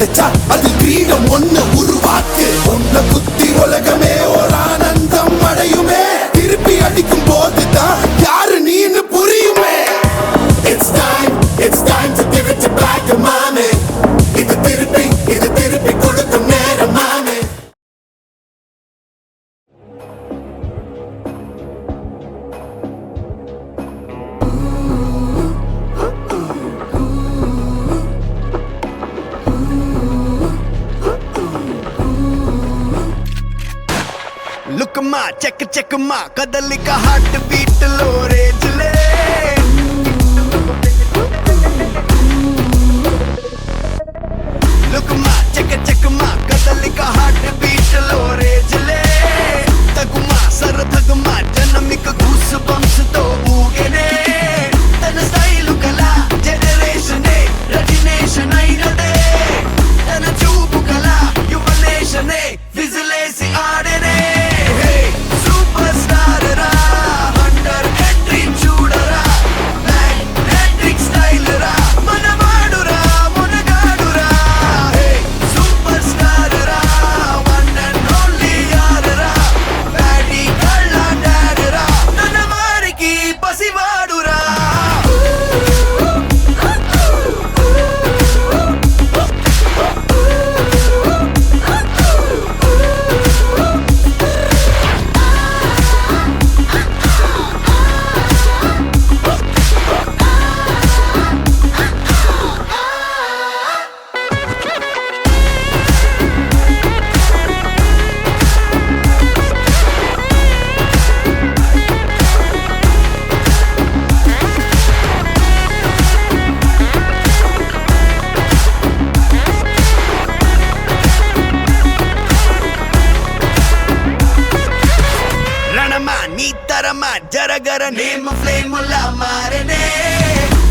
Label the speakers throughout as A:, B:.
A: கிடைச்சா அது கிரீடம் ஒண்ணு உருவாக்கு உன்னை குத்தி உலகமே ஒரு ஆனந்தம் அடையுமே திருப்பி அடிக்கும் போதுதான் யாரு நீன்னு புரியுமே It's time to give it to back மாமே இது திருப்பி கொடுக்கும் நேரம் மாமே
B: Look ma, check ma, kadalika heart beat lo rage le. Look ma, check ma, kadalika heart beat lo rage le. Taguma, sar thaguma, janamika goosebumps to ugene. Tana style kala, generation ne, retination ainade. Tana chupu kala, yuvanation ne, visualize aadene. Jaragara name flame la marene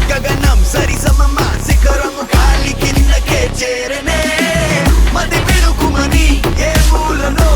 B: gaganam sari samama sikaram kali kinna ke cherene madi bilukumani e mulano